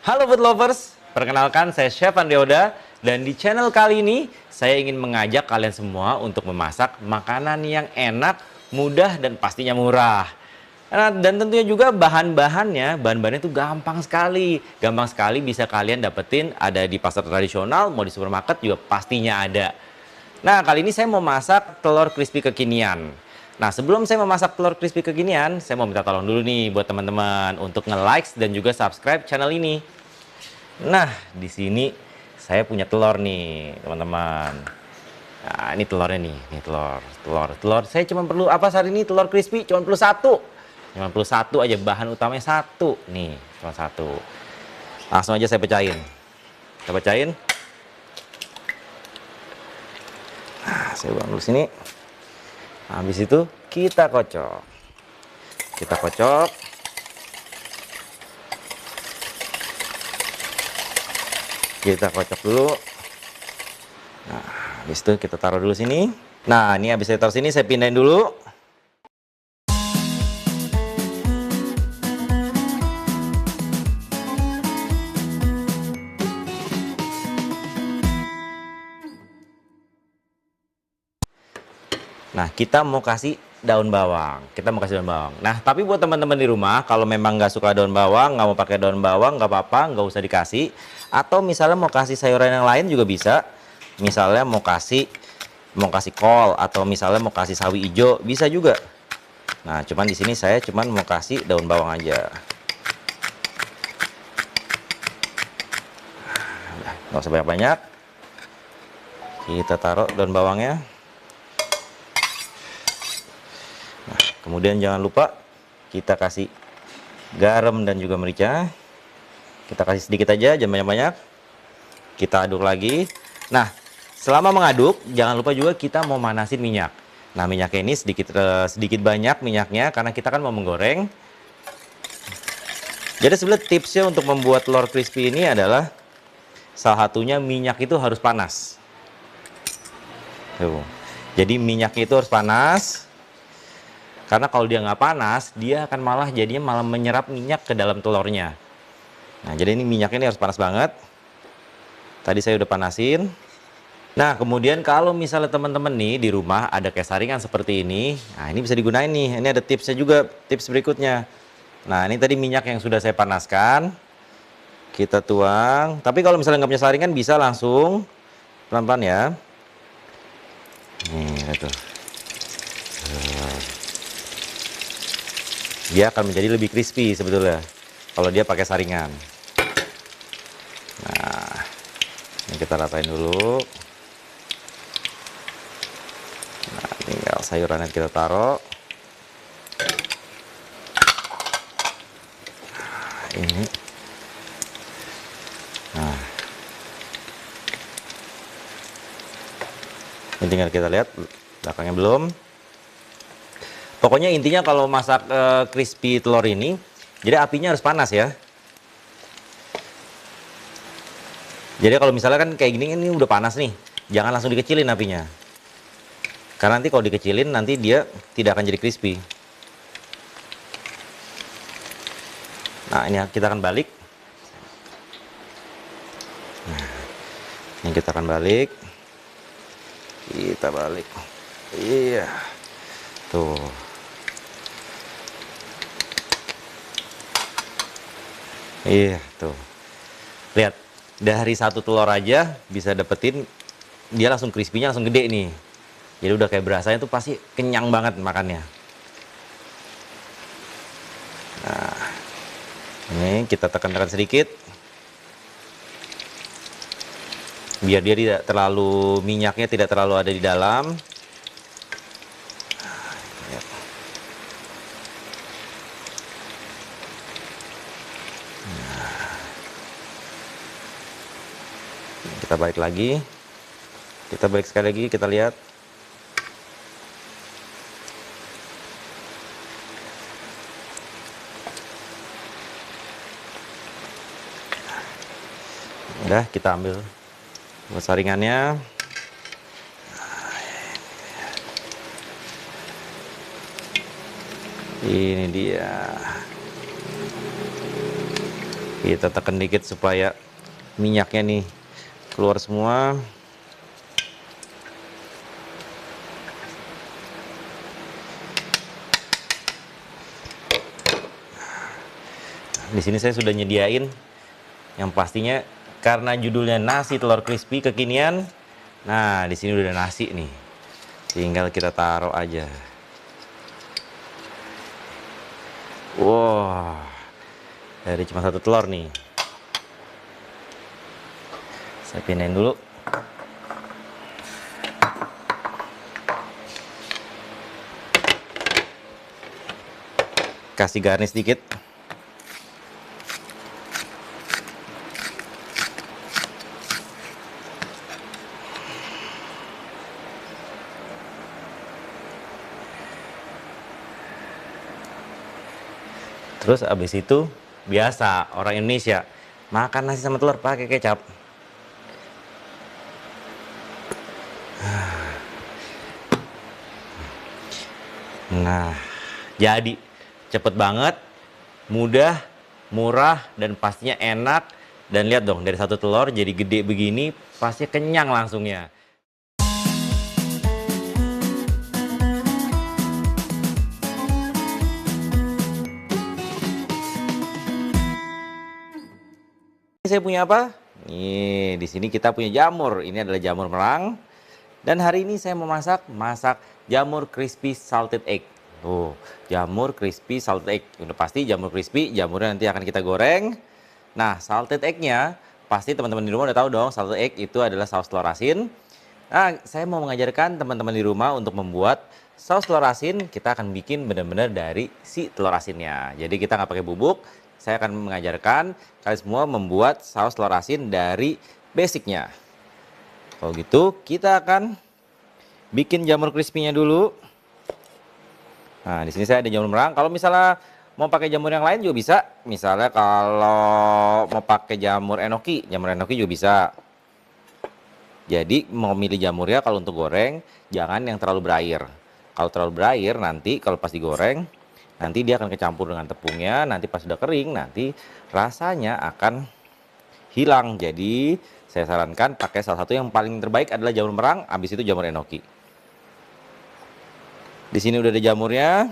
Halo food lovers, perkenalkan saya Chef Andrioda dan di channel kali ini saya ingin mengajak kalian semua untuk memasak makanan yang enak, mudah dan pastinya murah. Nah, dan tentunya juga bahan-bahannya itu gampang sekali bisa kalian dapetin ada di pasar tradisional, mau di supermarket juga pastinya ada. Nah, kali ini saya mau masak telur crispy kekinian. Nah, sebelum saya memasak telur crispy kekinian, saya mau minta tolong dulu nih buat teman-teman untuk nge-like dan juga subscribe channel ini. Nah, di sini saya punya telur nih, teman-teman. Nah, ini telurnya nih, telur. Saya cuma perlu apa saat ini telur crispy cuma perlu satu. Cuma perlu satu aja, bahan utamanya satu. Nih, cuma satu. Langsung aja saya pecahin. Saya pecahin. Nah, saya buang dulu sini. Habis itu kita kocok. Kita kocok. Kita kocok dulu. Nah, habis itu kita taruh dulu sini. Nah, ini habis saya taruh sini, saya pindahin dulu. Nah, kita mau kasih daun bawang. Nah, tapi buat teman-teman di rumah, kalau memang nggak suka daun bawang, nggak mau pakai daun bawang, nggak apa-apa, nggak usah dikasih. Atau misalnya mau kasih sayuran yang lain juga bisa. Misalnya mau kasih kol atau misalnya mau kasih sawi hijau, bisa juga. Nah, cuman di sini saya cuman mau kasih daun bawang aja. Nggak usah banyak-banyak. Kita taruh daun bawangnya. Kemudian jangan lupa kita kasih garam dan juga merica. Kita kasih sedikit aja, jangan banyak-banyak. Kita aduk lagi. Nah, selama mengaduk, jangan lupa juga kita mau manasin minyak. Nah, minyaknya ini sedikit banyak minyaknya karena kita kan mau menggoreng. Jadi sebenarnya tipsnya untuk membuat telur crispy ini adalah salah satunya minyak itu harus panas. Tuh. Jadi minyaknya itu harus panas. Karena kalau dia nggak panas, dia akan malah menyerap minyak ke dalam telurnya. Nah, jadi ini minyaknya ini harus panas banget. Tadi saya udah panasin. Nah, kemudian kalau misalnya teman-teman nih di rumah ada kayak saringan seperti ini, nah ini bisa digunain nih. Ini ada tipsnya juga, tips berikutnya. Nah, ini tadi minyak yang sudah saya panaskan. Kita tuang. Tapi kalau misalnya nggak punya saringan bisa langsung pelan-pelan ya. Nih, itu. Dia akan menjadi lebih crispy sebetulnya kalau dia pakai saringan. Nah, ini kita ratain dulu. Nah, tinggal sayurannya kita taruh. Nah, ini. Nah, ini tinggal kita lihat belakangnya belum. Pokoknya intinya kalau masak crispy telur ini, jadi apinya harus panas ya. Jadi kalau misalnya kan kayak gini, ini udah panas nih, jangan langsung dikecilin apinya. Karena nanti kalau dikecilin, nanti dia tidak akan jadi crispy. Nah, ini kita akan balik. Nah, ini kita akan balik. Kita balik. Iya. Tuh. Iya, tuh. Lihat, dari satu telur aja bisa dapetin dia langsung crispy-nya langsung gede nih. Jadi udah kayak berasanya tuh pasti kenyang banget makannya. Nah, ini kita tekan-tekan sedikit. Biar dia tidak terlalu minyaknya tidak terlalu ada di dalam. Kita balik lagi, kita balik sekali lagi, kita lihat. Udah, kita ambil buat saringannya. Ini dia. Kita tekan dikit supaya minyaknya nih keluar semua. Di sini saya sudah nyediain yang pastinya karena judulnya nasi telur crispy kekinian. Nah, di sini udah ada nasi nih. Tinggal kita taruh aja. Wah, dari cuma satu telur nih. Saya pindahin dulu. Kasih garnish sedikit. Terus abis itu biasa orang Indonesia makan nasi sama telur pakai kecap. Nah, jadi cepet banget, mudah, murah, dan pastinya enak. Dan lihat dong, dari satu telur jadi gede begini, pasti kenyang langsungnya. Saya punya apa? Nih, di sini kita punya jamur. Ini adalah jamur merang. Dan hari ini saya mau masak jamur crispy salted egg. Tuh, jamur crispy salted egg. Udah pasti jamur crispy, jamurnya nanti akan kita goreng. Nah, salted egg-nya pasti teman-teman di rumah udah tahu dong, salted egg itu adalah saus telur asin. Nah, saya mau mengajarkan teman-teman di rumah untuk membuat saus telur asin. Kita akan bikin benar-benar dari si telur asinnya. Jadi kita nggak pakai bubuk. Saya akan mengajarkan kalian semua membuat saus telur asin dari basicnya. Kalau gitu, kita akan bikin jamur crispy-nya dulu. Nah, di sini saya ada jamur merang. Kalau misalnya mau pakai jamur yang lain juga bisa. Misalnya kalau mau pakai jamur enoki juga bisa. Jadi mau milih jamurnya kalau untuk goreng, jangan yang terlalu berair. Kalau terlalu berair nanti kalau pas digoreng, nanti dia akan kecampur dengan tepungnya. Nanti pas sudah kering, nanti rasanya akan hilang. Jadi saya sarankan pakai salah satu yang paling terbaik adalah jamur merang, habis itu jamur enoki. Di sini udah ada jamurnya.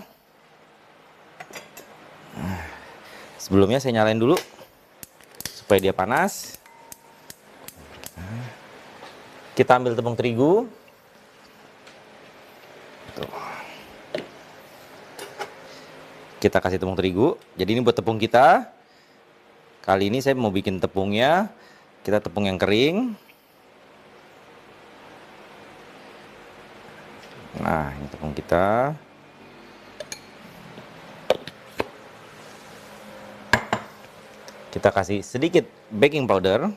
Sebelumnya saya nyalain dulu supaya dia panas. Kita ambil tepung terigu. Tuh. Kita kasih tepung terigu. Jadi ini buat tepung kita. Kali ini saya mau bikin tepungnya. Kita tepung yang kering. Nah, ini tepung kita. Kita kasih sedikit baking powder.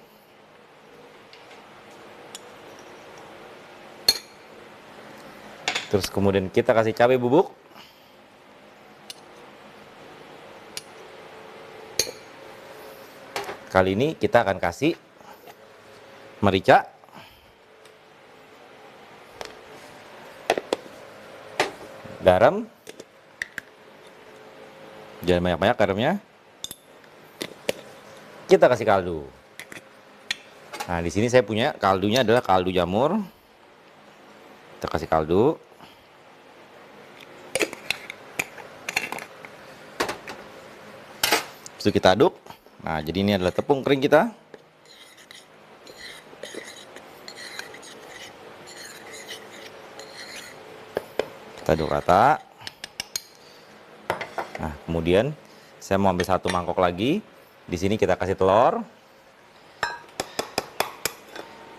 Terus kemudian kita kasih cabai bubuk. Kali ini kita akan kasih merica. Garam. Jangan banyak-banyak garamnya. Kita kasih kaldu. Nah, di sini saya punya kaldunya adalah kaldu jamur. Kita kasih kaldu. Terus kita aduk. Nah, jadi ini adalah tepung kering kita. Kita aduk rata. Nah, kemudian saya mau ambil satu mangkok lagi. Di sini kita kasih telur.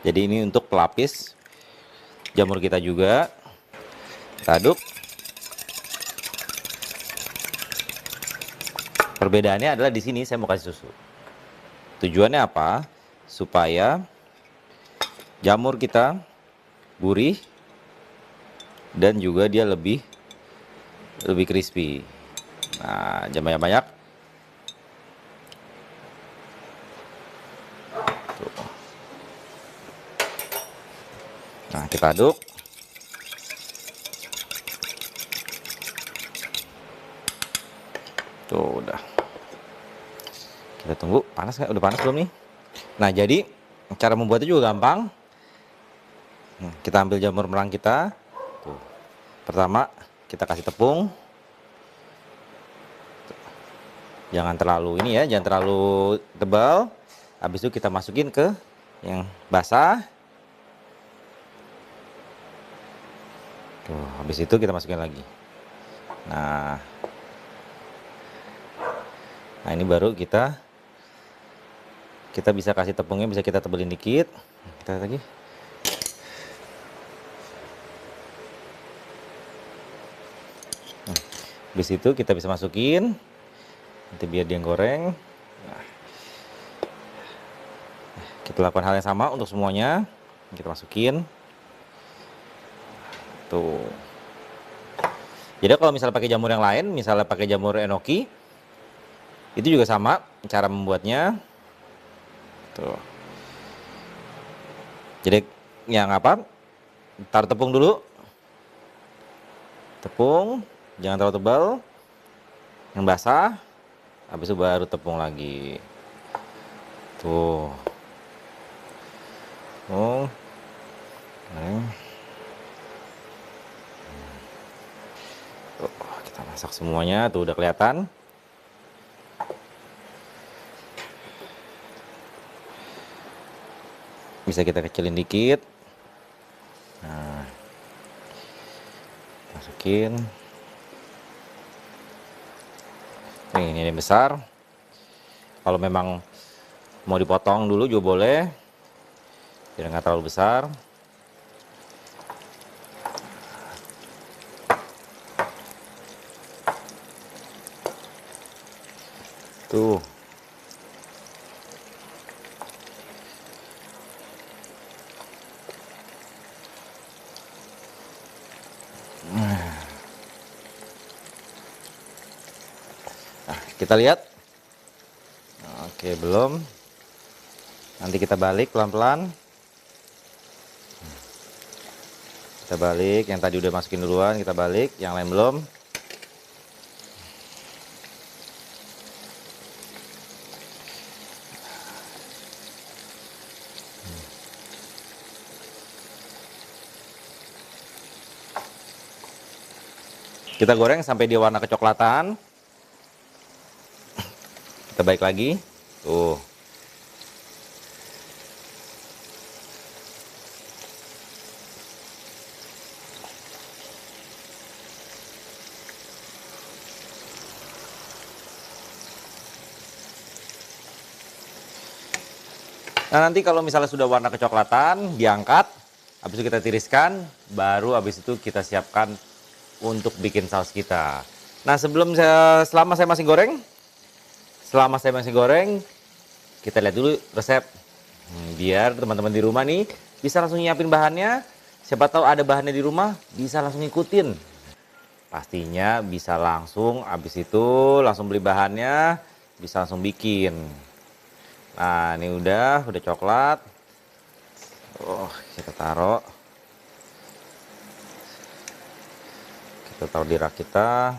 Jadi ini untuk pelapis jamur kita juga. Kita aduk. Perbedaannya adalah di sini saya mau kasih susu. Tujuannya apa? Supaya jamur kita gurih dan juga dia lebih crispy. Nah, jangan banyak-banyak. Nah, kita aduk. Tuh, udah. Kita tunggu, panas nggak? Udah panas belum nih? Nah, jadi cara membuatnya juga gampang. Kita ambil jamur merang kita. Tuh. Pertama, kita kasih tepung. Jangan terlalu ini ya, jangan terlalu tebal. Habis itu kita masukin ke yang basah. Tuh, habis itu kita masukin lagi. Nah, ini baru kita bisa kasih tepungnya, bisa kita tebelin dikit. Kita lagi. Habis itu kita bisa masukin, nanti biar dia goreng. Nah, kita lakukan hal yang sama untuk semuanya. Kita masukin. Tuh. Jadi kalau misalnya pakai jamur yang lain, misalnya pakai jamur enoki, itu juga sama cara membuatnya. Tuh. Jadi yang apa? Taruh tepung dulu. Tepung, jangan terlalu tebal. Yang basah. Habis itu baru tepung lagi. Tuh. Oh. Tuh, kita masak semuanya, tuh udah kelihatan. Bisa kita kecilin dikit. Nah, masukin. Ini yang besar. Kalau memang mau dipotong dulu juga boleh, biar nggak terlalu besar. Tuh. Nah, kita lihat. Oke, belum. Nanti kita balik pelan-pelan. Kita balik, yang tadi udah masukin duluan, kita balik, yang lain belum. Kita goreng sampai dia warna kecoklatan. Kita balik lagi. Tuh. Nah, nanti kalau misalnya sudah warna kecoklatan, diangkat. Habis itu kita tiriskan, baru habis itu kita siapkan untuk bikin saus kita. Nah, selama saya masih goreng, kita lihat dulu resep. Biar teman-teman di rumah nih bisa langsung nyiapin bahannya. Siapa tahu ada bahannya di rumah, bisa langsung ngikutin. Pastinya bisa langsung, habis itu langsung beli bahannya, bisa langsung bikin. Nah, ini udah coklat. Oh, kita taruh. Kita taruh di rak kita.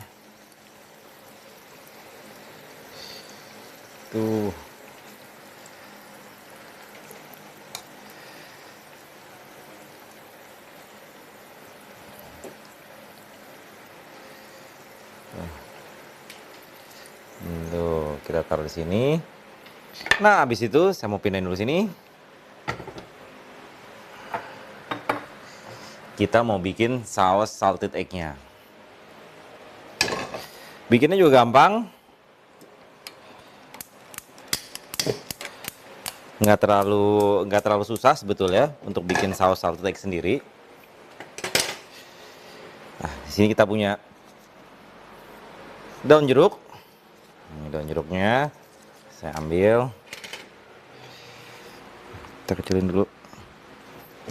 Tuh. Tuh, kita taruh di sini. Nah, habis itu saya mau pindahin dulu sini. Kita mau bikin saus salted egg-nya. Bikinnya juga gampang. Nggak terlalu susah sebetulnya untuk bikin saus salted egg sendiri. Nah, di sini kita punya daun jeruk. Ini daun jeruknya saya ambil. Kita kecilin dulu.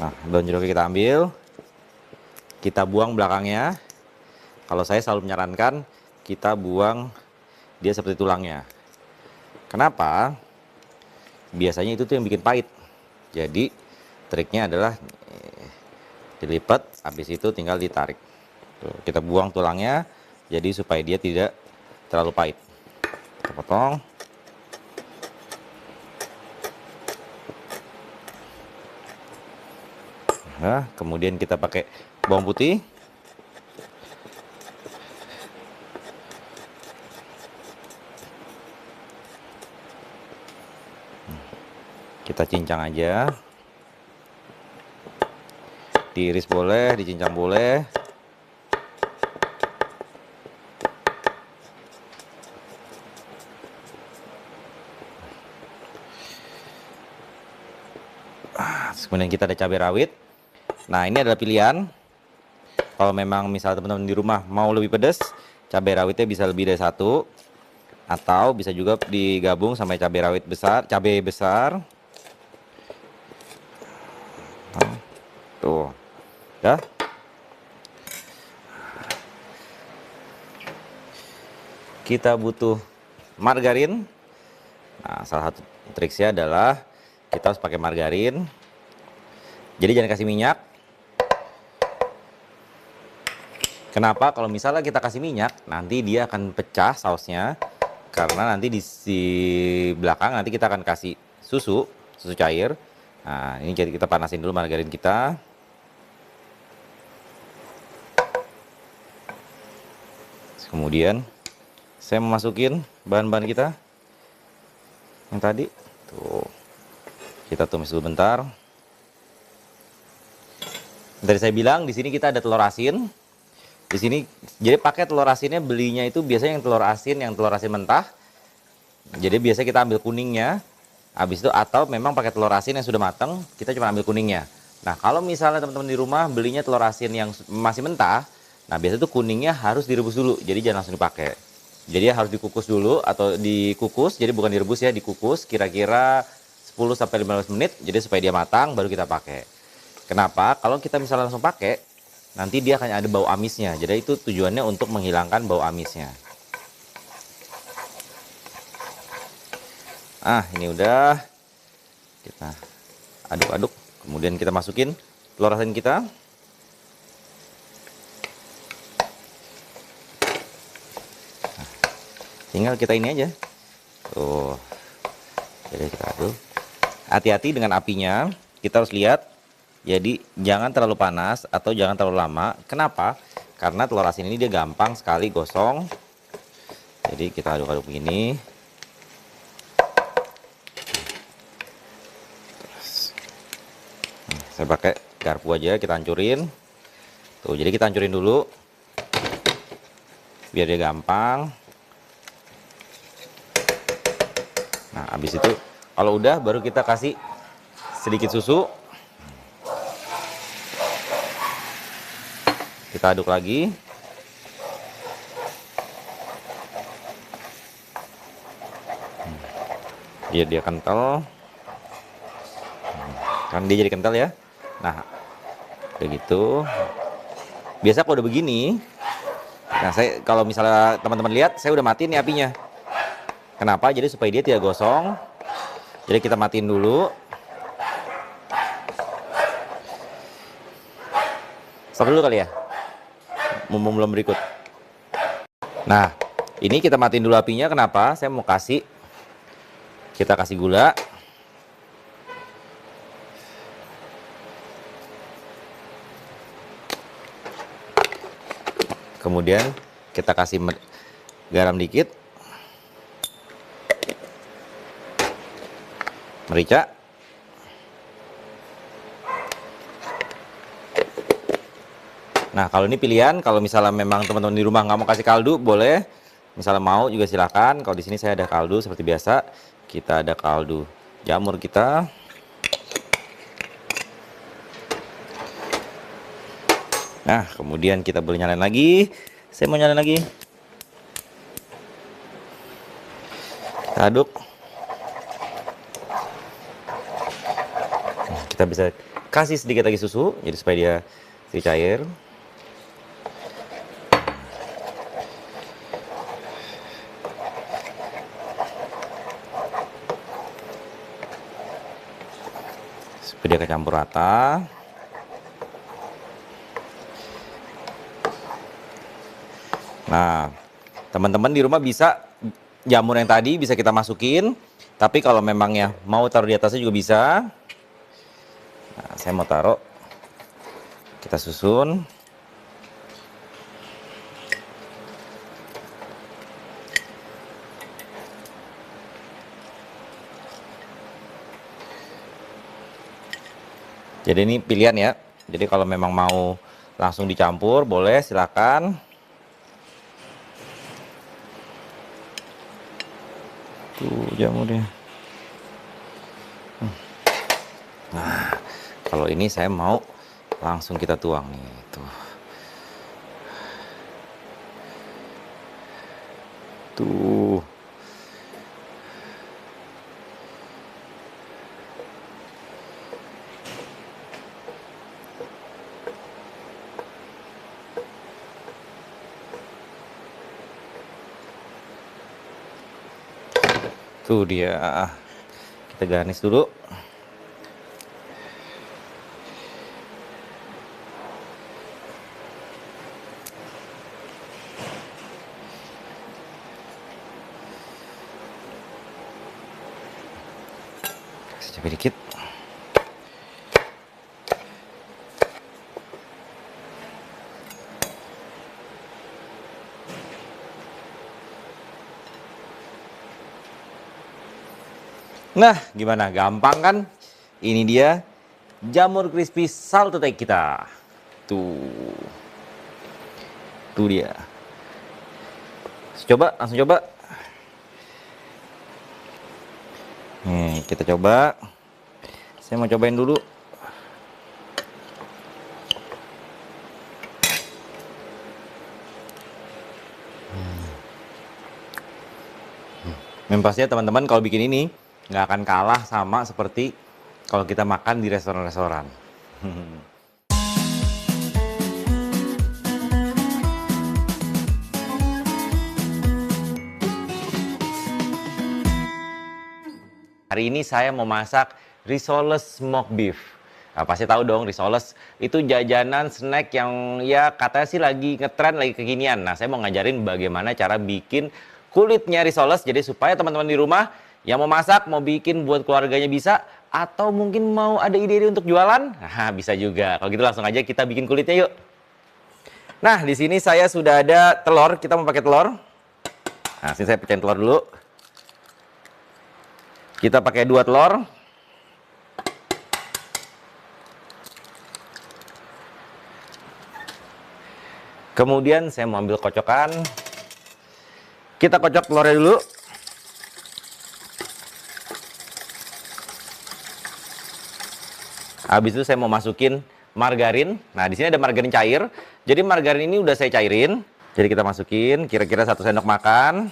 Nah, daun jeruknya kita ambil. Kita buang belakangnya. Kalau saya selalu menyarankan kita buang dia seperti tulangnya. Kenapa? Biasanya itu tuh yang bikin pahit. Jadi triknya adalah dilipat, habis itu tinggal ditarik. Tuh, kita buang tulangnya, jadi supaya dia tidak terlalu pahit. Kita potong. Nah, kemudian kita pakai bawang putih. Kita cincang aja. Diiris boleh, dicincang boleh. Kemudian kita ada cabai rawit. Nah, ini adalah pilihan. Kalau memang misal teman-teman di rumah mau lebih pedas, cabai rawitnya bisa lebih dari satu, atau bisa juga digabung sama cabai rawit besar, cabai besar. Tuh, ya. Kita butuh margarin. Nah, salah satu triksnya adalah kita harus pakai margarin. Jadi jangan kasih minyak. Kenapa? Kalau misalnya kita kasih minyak, nanti dia akan pecah sausnya. Karena nanti di belakang nanti kita akan kasih susu cair. Nah, ini jadi kita panasin dulu margarin kita. Kemudian saya memasukin bahan-bahan kita yang tadi. Tuh. Kita tumis dulu bentar. Dari saya bilang di sini kita ada telur asin. Di sini jadi pakai telur asinnya, belinya itu biasanya yang telur asin mentah. Jadi biasa kita ambil kuningnya. Habis itu atau memang pakai telur asin yang sudah matang, kita cuma ambil kuningnya. Nah, kalau misalnya teman-teman di rumah belinya telur asin yang masih mentah, nah biasanya itu kuningnya harus direbus dulu. Jadi jangan langsung dipakai. Jadi harus dikukus dulu atau dikukus, jadi bukan direbus ya, dikukus kira-kira 10 sampai 15 menit jadi supaya dia matang baru kita pakai. Kenapa? Kalau kita misalnya langsung pakai, nanti dia akan ada bau amisnya. Jadi itu tujuannya untuk menghilangkan bau amisnya. Ah, ini udah. Kita aduk-aduk. Kemudian kita masukin telur asin kita. Nah, tinggal kita ini aja. Tuh. Jadi kita aduk. Hati-hati dengan apinya. Kita harus lihat. Jadi jangan terlalu panas atau jangan terlalu lama. Kenapa? Karena telur asin ini dia gampang sekali gosong. Jadi kita aduk-aduk begini. Saya pakai garpu aja, kita hancurin. Tuh, jadi kita hancurin dulu. Biar dia gampang. Nah, habis itu kalau udah baru kita kasih sedikit susu. Kita aduk lagi. Biar dia kental. Kan dia jadi kental ya. Nah, begitu. Biasa kalau udah begini, nah saya kalau misalnya teman-teman lihat, saya udah matiin nih apinya. Kenapa? Jadi supaya dia tidak gosong. Jadi kita matiin dulu. Stop dulu kali ya. Mumpung belum berikut. Nah, ini kita matiin dulu apinya. Kenapa? Saya mau kita kasih gula. Kemudian kita kasih garam dikit. Merica. Nah, kalau ini pilihan, kalau misalnya memang teman-teman di rumah nggak mau kasih kaldu, boleh. Misalnya mau juga silakan. Kalau di sini saya ada kaldu seperti biasa. Kita ada kaldu jamur kita. Nah, kemudian kita boleh nyalain lagi. Saya mau nyalain lagi. Kita aduk. Nah, kita bisa kasih sedikit lagi susu, jadi supaya dia sedikit cair. Supaya dia kecampur rata. Nah, teman-teman di rumah bisa jamur yang tadi bisa kita masukin, tapi kalau memangnya mau taruh di atasnya juga bisa. Nah, saya mau taruh Kita susun. Jadi ini pilihan ya. Jadi kalau memang mau langsung dicampur boleh, silakan. Tuh jamurnya. Nah, kalau ini saya mau langsung kita tuang nih, tuh. Tuh. Tuh dia. Kita garnish dulu. Kasih cabai dikit. Nah, gimana? Gampang kan? Ini dia jamur crispy salted egg kita. Tuh. Tuh dia. Coba, langsung coba. Nih, kita coba. Saya mau cobain dulu. Yang pastinya teman-teman kalau bikin ini nggak akan kalah sama seperti kalau kita makan di restoran-restoran. Hari ini saya mau masak risoles smoked beef. Nah, pasti tahu dong risoles itu jajanan snack yang ya katanya sih lagi ngetren, lagi kekinian. Nah, saya mau ngajarin bagaimana cara bikin kulitnya risoles jadi supaya teman-teman di rumah yang mau masak, mau bikin buat keluarganya bisa, atau mungkin mau ada ide-ide untuk jualan, nah bisa juga. Kalau gitu langsung aja kita bikin kulitnya yuk. Nah, di sini saya sudah ada telur, kita mau pakai telur. Nah, sini saya pecahin telur dulu. Kita pakai 2 telur. Kemudian saya mau ambil kocokan. Kita kocok telurnya dulu. Habis itu saya mau masukin margarin. Nah, di sini ada margarin cair. Jadi margarin ini udah saya cairin. Jadi kita masukin kira-kira 1 sendok makan.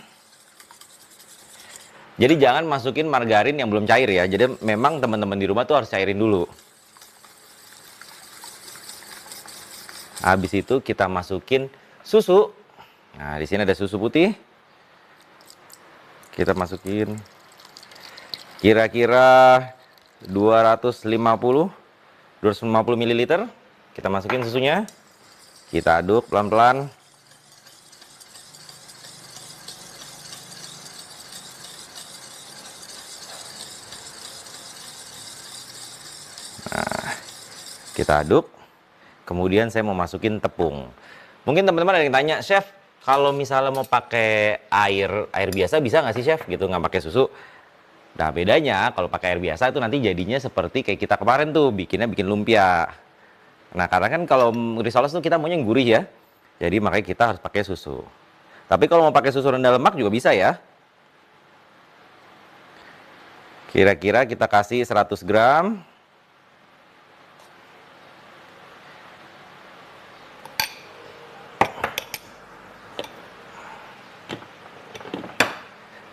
Jadi jangan masukin margarin yang belum cair ya. Jadi memang teman-teman di rumah tuh harus cairin dulu. Habis itu kita masukin susu. Nah, di sini ada susu putih. Kita masukin kira-kira 250 ml. Kita masukin susunya. Kita aduk pelan-pelan. Nah, kita aduk. Kemudian saya mau masukin tepung. Mungkin teman-teman ada yang tanya, Chef, kalau misalnya mau pakai air biasa bisa nggak sih, Chef? Gitu, nggak pakai susu. Nah, bedanya kalau pakai air biasa itu nanti jadinya seperti kayak kita kemarin tuh, bikin lumpia. Nah, karena kan kalau risoles tuh kita maunya yang gurih ya. Jadi makanya kita harus pakai susu. Tapi kalau mau pakai susu rendah lemak juga bisa ya. Kira-kira kita kasih 100 gram.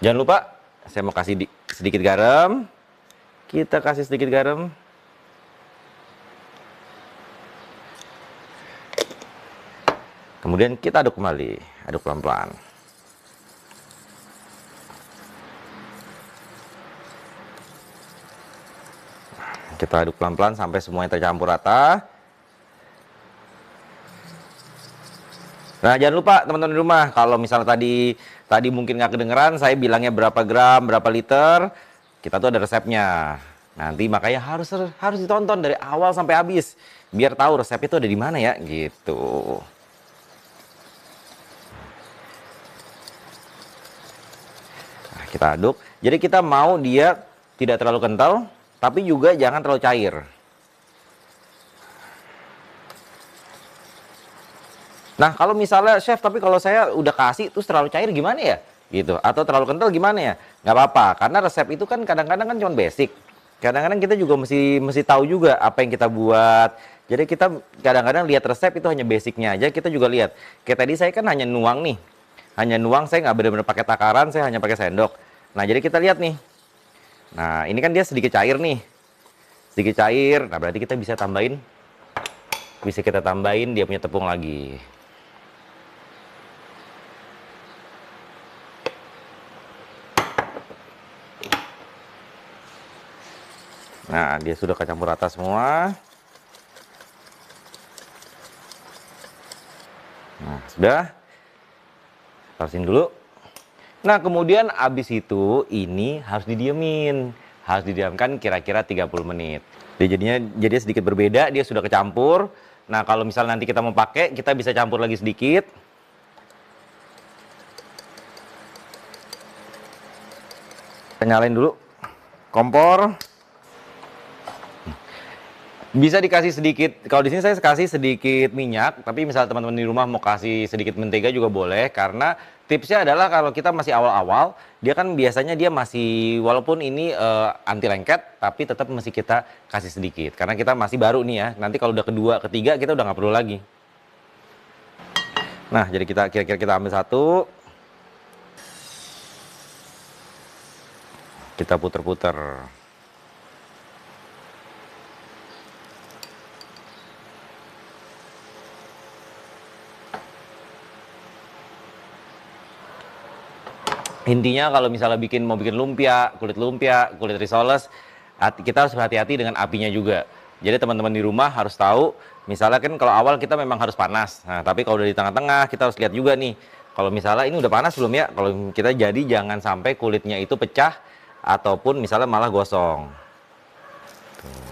Jangan lupa, saya mau kasih sedikit garam. Kita kasih sedikit garam. Kemudian kita aduk kembali, aduk pelan-pelan. Kita aduk pelan-pelan sampai semuanya tercampur rata. Nah, jangan lupa teman-teman di rumah, kalau misalnya tadi mungkin nggak kedengeran, saya bilangnya berapa gram, berapa liter, kita tuh ada resepnya. Nanti makanya harus ditonton dari awal sampai habis biar tahu resep itu ada di mana ya gitu. Nah, kita aduk. Jadi kita mau dia tidak terlalu kental, tapi juga jangan terlalu cair. Nah, kalau misalnya chef, tapi kalau saya udah kasih terus terlalu cair gimana ya? Gitu. Atau terlalu kental gimana ya? Nggak apa-apa, karena resep itu kan kadang-kadang kan cuma basic. Kadang-kadang kita juga mesti tahu juga apa yang kita buat. Jadi kita kadang-kadang lihat resep itu hanya basicnya aja, kita juga lihat. Kayak tadi saya kan hanya nuang nih. Hanya nuang, saya nggak benar-benar pakai takaran, saya hanya pakai sendok. Nah, jadi kita lihat nih. Nah, ini kan dia sedikit cair nih. Sedikit cair, nah berarti kita bisa tambahin. Bisa kita tambahin dia punya tepung lagi. Nah, dia sudah kecampur rata semua. Nah, sudah. Taruhin dulu. Nah, kemudian habis itu ini harus didiemin. Harus didiamkan kira-kira 30 menit. Jadi sedikit berbeda, dia sudah kecampur. Nah, kalau misalnya nanti kita mau pakai, kita bisa campur lagi sedikit. Kita nyalain dulu kompor. Bisa dikasih sedikit, kalau di sini saya kasih sedikit minyak, tapi misalnya teman-teman di rumah mau kasih sedikit mentega juga boleh, karena tipsnya adalah kalau kita masih awal-awal, dia kan biasanya dia masih, walaupun ini anti lengket, tapi tetap masih kita kasih sedikit, karena kita masih baru nih ya, nanti kalau udah kedua, ketiga kita udah nggak perlu lagi. Nah, jadi kira-kira kita ambil satu, kita puter-puter. Intinya kalau misalnya mau bikin lumpia, kulit risoles, kita harus hati-hati dengan apinya juga. Jadi teman-teman di rumah harus tahu, misalnya kan kalau awal kita memang harus panas. Nah, tapi kalau udah di tengah-tengah kita harus lihat juga nih. Kalau misalnya ini udah panas belum ya? Kalau kita jadi jangan sampai kulitnya itu pecah ataupun misalnya malah gosong. Tuh.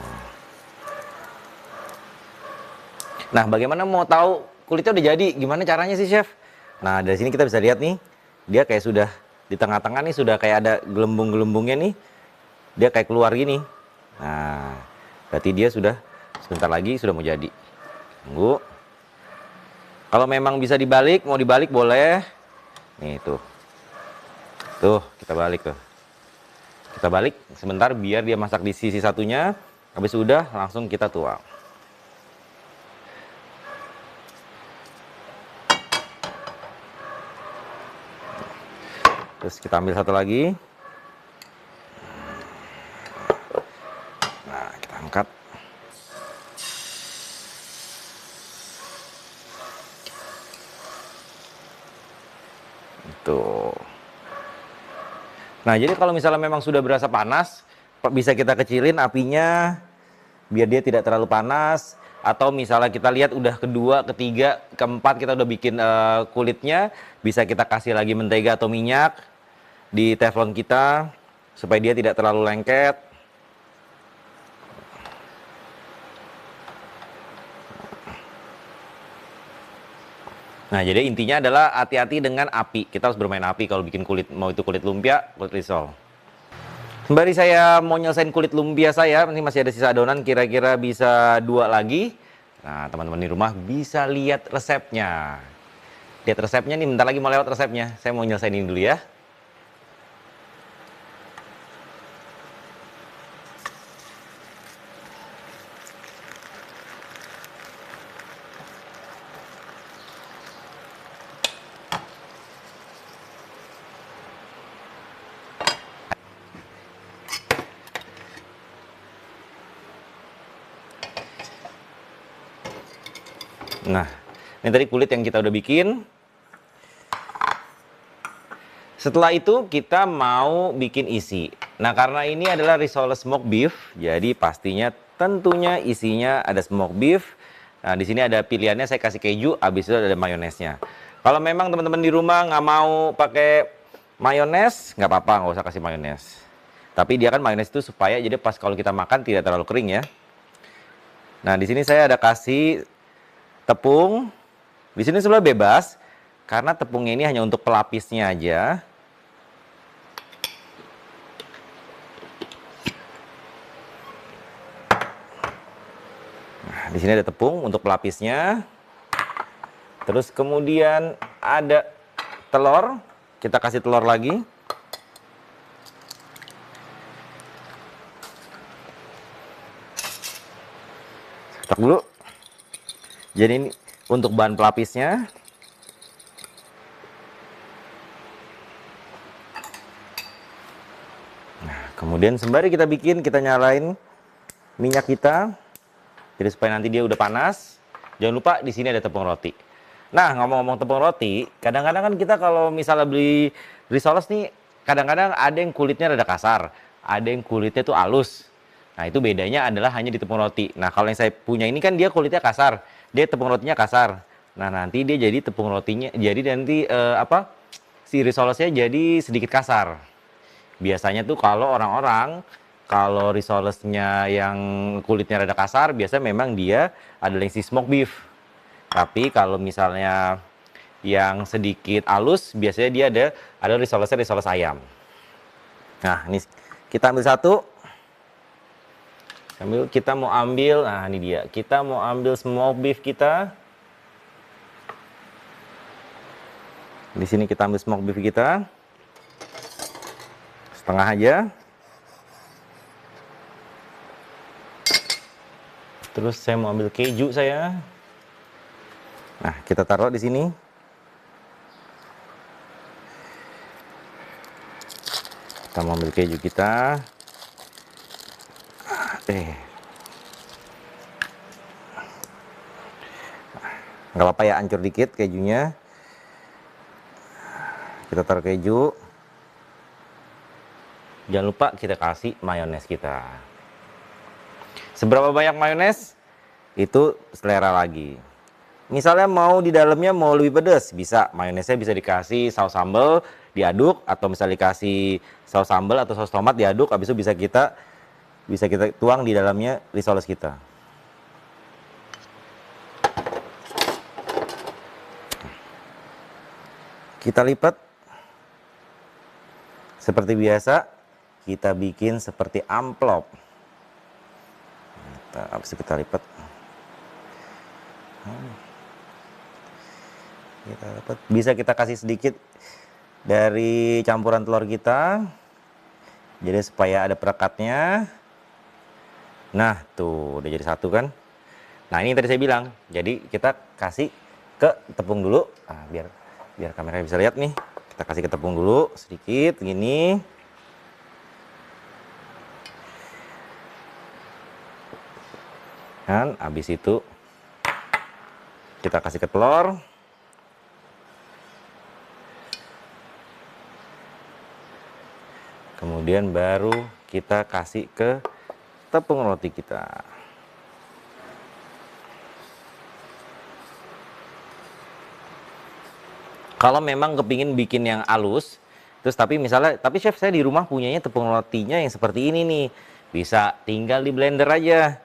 Nah, bagaimana mau tahu kulitnya udah jadi? Gimana caranya sih, Chef? Nah, dari sini kita bisa lihat nih, dia kayak sudah di tengah-tengah nih sudah kayak ada gelembung-gelembungnya nih, dia kayak keluar gini. Nah, berarti dia sudah sebentar lagi sudah mau jadi. Tunggu. Kalau memang bisa dibalik, mau dibalik boleh. Nih tuh, kita balik tuh. Kita balik sebentar biar dia masak di sisi satunya. Habis sudah langsung kita tuang. Terus kita ambil satu lagi. Nah, kita angkat. Itu. Nah, jadi kalau misalnya memang sudah berasa panas, bisa kita kecilin apinya biar dia tidak terlalu panas. Atau misalnya kita lihat udah kedua, ketiga, keempat kita udah bikin kulitnya, bisa kita kasih lagi mentega atau minyak di teflon kita supaya dia tidak terlalu lengket. Nah, jadi intinya adalah hati-hati dengan api. Kita harus bermain api kalau bikin kulit, mau itu kulit lumpia, kulit risol. Sembari saya mau nyelesain kulit lumpia saya, ini masih ada sisa adonan, kira-kira bisa 2 lagi. Nah, teman-teman di rumah bisa lihat resepnya. Lihat resepnya nih, bentar lagi mau lewat resepnya. Saya mau nyelesain ini dulu ya. Nah, ini tadi kulit yang kita udah bikin. Setelah itu kita mau bikin isi. Nah, karena ini adalah risole smoked beef, jadi pastinya tentunya isinya ada smoked beef. Nah, di sini ada pilihannya, saya kasih keju, habis itu ada mayonesnya. Kalau memang teman-teman di rumah nggak mau pakai mayones, nggak apa-apa, nggak usah kasih mayones. Tapi dia kan mayones itu supaya jadi pas kalau kita makan tidak terlalu kering ya. Nah, di sini saya ada kasih tepung. Di sini sebenarnya bebas karena tepungnya ini hanya untuk pelapisnya aja. Nah, di sini ada tepung untuk pelapisnya. Terus kemudian ada telur. Kita kasih telur lagi. Cetak dulu. Jadi ini untuk bahan pelapisnya. Nah, kemudian sembari kita bikin, kita nyalain minyak kita. Jadi supaya nanti dia udah panas. Jangan lupa di sini ada tepung roti. Nah, ngomong-ngomong tepung roti, kadang-kadang kan kita kalau misalnya beli risoles nih, kadang-kadang ada yang kulitnya rada kasar, ada yang kulitnya tuh halus. Nah, itu bedanya adalah hanya di tepung roti. Nah, kalau yang saya punya ini kan dia kulitnya kasar, dia tepung rotinya kasar. Nah, nanti dia jadi tepung rotinya, jadi nanti si risolesnya jadi sedikit kasar. Biasanya tuh kalau orang-orang, kalau risolesnya yang kulitnya rada kasar, biasanya memang dia adalah yang si smoke beef. Tapi kalau misalnya yang sedikit halus, biasanya dia ada risoles ayam. Nah, ini kita ambil satu. Kita mau ambil, nah ini dia. Kita mau ambil smoke beef kita. Di sini kita ambil smoke beef kita. Setengah aja. Terus saya mau ambil keju saya. Nah, kita taruh di sini. Kita mau ambil keju kita. Nggak apa-apa ya, hancur dikit kejunya. Kita taruh keju. Jangan lupa kita kasih mayones kita. Seberapa banyak mayones? Itu selera lagi. Misalnya mau di dalamnya mau lebih pedas, bisa. Mayonesnya bisa dikasih saus sambal, diaduk, atau misalnya dikasih saus sambal atau saus tomat diaduk, habis itu bisa kita tuang di dalamnya risoles kita. Kita lipat seperti biasa, kita bikin seperti amplop. Habis itu kita lipat. Bisa kita kasih sedikit dari campuran telur kita, jadi supaya ada perekatnya. Nah, tuh udah jadi satu kan. Nah, ini yang tadi saya bilang, jadi kita kasih ke tepung dulu. Nah, biar kameranya bisa lihat nih, kita kasih ke tepung dulu sedikit gini. Dan habis itu kita kasih ke telur. Kemudian baru kita kasih ke tepung roti kita. Kalau memang kepingin bikin yang halus, terus tapi chef saya di rumah punyanya tepung rotinya yang seperti ini nih. Bisa tinggal di blender aja.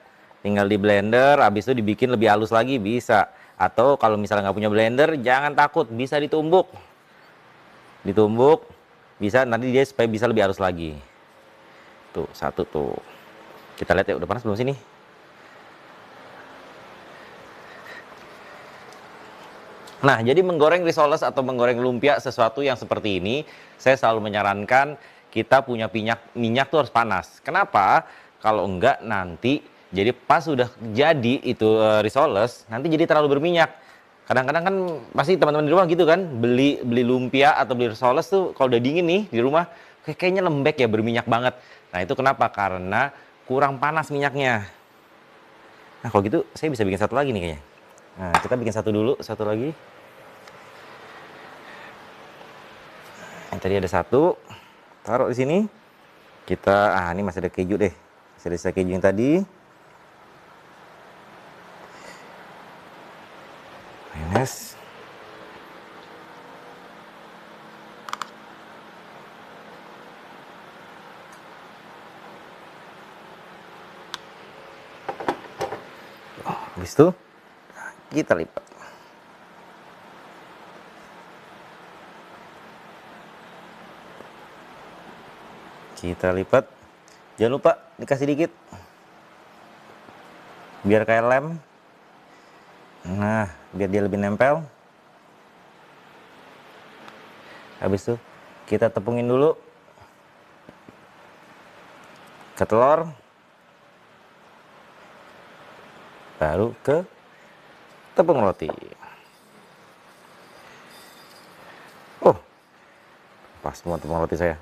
Tinggal di blender, habis itu dibikin lebih halus lagi bisa. Atau kalau misalnya nggak punya blender, jangan takut, bisa ditumbuk. Ditumbuk, bisa nanti dia supaya bisa lebih halus lagi. Tuh, satu tuh. Kita lihat ya, udah panas belum sini? Nah, jadi menggoreng risoles atau menggoreng lumpia sesuatu yang seperti ini, saya selalu menyarankan kita punya minyak tuh harus panas. Kenapa? Kalau enggak nanti jadi pas sudah jadi itu risoles, nanti jadi terlalu berminyak. Kadang-kadang kan pasti teman-teman di rumah gitu kan, beli lumpia atau beli risoles tuh kalau udah dingin nih di rumah, kayaknya lembek ya, berminyak banget. Nah, itu kenapa? Karena kurang panas minyaknya. Nah, kalau gitu saya bisa bikin satu lagi nih kayaknya. Nah, kita bikin satu dulu, satu lagi. Yang tadi ada satu, taruh di sini. Kita, ini masih ada keju deh, masih ada sisa keju yang tadi. Mayones. Habis itu kita lipat. Kita lipat. Jangan lupa dikasih dikit. Biar kayak lem. Nah, biar dia lebih nempel. Habis itu kita tepungin dulu ke telur. Baru ke tepung roti. Oh, pas semua tepung roti saya.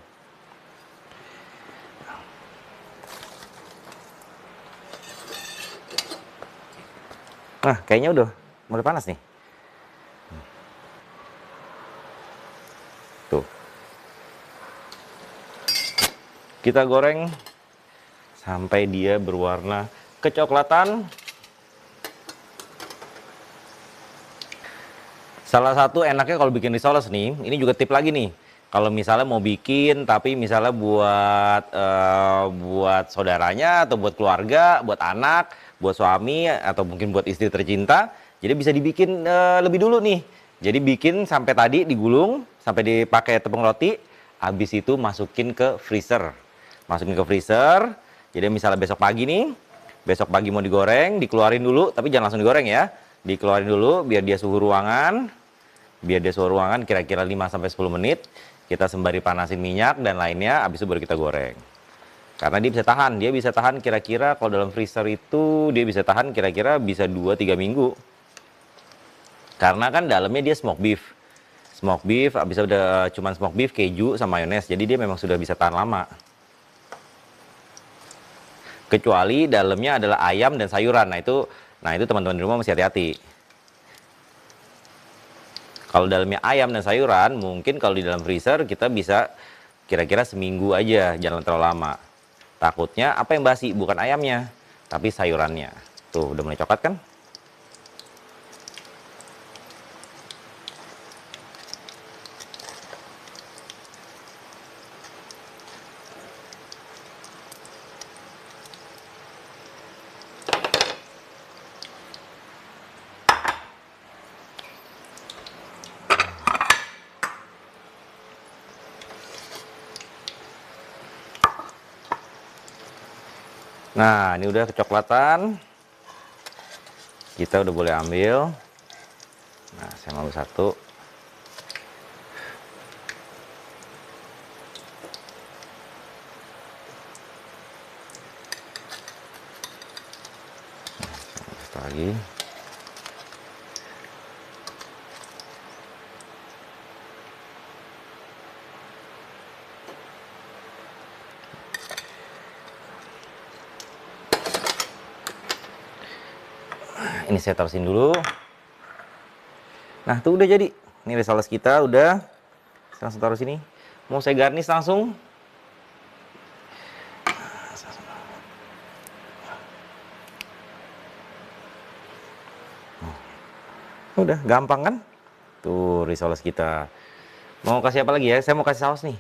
Nah, kayaknya udah mulai panas nih. Tuh. Kita goreng sampai dia berwarna kecoklatan. Salah satu enaknya kalau bikin risoles nih, ini juga tip lagi nih. Kalau misalnya mau bikin, tapi misalnya buat saudaranya atau buat keluarga, buat anak, buat suami atau mungkin buat istri tercinta, jadi bisa dibikin lebih dulu nih. Jadi bikin sampai tadi digulung, sampai dipakai tepung roti, habis itu masukin ke freezer. Masukin ke freezer. Jadi misalnya besok pagi nih, besok pagi mau digoreng, dikeluarin dulu, tapi jangan langsung digoreng ya. Dikeluarin dulu biar dia suhu ruangan. Biar dia suhu ruangan kira-kira 5-10 menit. Kita sembari panasin minyak dan lainnya, habis itu baru kita goreng. Karena dia bisa tahan kira-kira kalau dalam freezer itu dia bisa tahan kira-kira bisa 2-3 minggu. Karena kan dalamnya dia smoke beef. Smoke beef, habis itu udah cuman smoke beef, keju sama mayones. Jadi dia memang sudah bisa tahan lama. Kecuali dalamnya adalah ayam dan sayuran. Nah itu teman-teman di rumah mesti hati-hati. Kalau dalamnya ayam dan sayuran, mungkin kalau di dalam freezer kita bisa kira-kira seminggu aja, jangan terlalu lama. Takutnya apa yang basi? Bukan ayamnya, tapi sayurannya. Tuh, udah mulai coklat kan? Nah, ini udah kecoklatan. Kita udah boleh ambil. Nah, saya ambil satu. Nah, satu lagi. Ini saya taruhin dulu. Nah, tuh udah jadi. Ini risoles kita udah. Saya langsung taruh sini. Mau saya garnish langsung. Udah gampang kan? Tuh risoles kita. Mau kasih apa lagi ya? Saya mau kasih saus nih.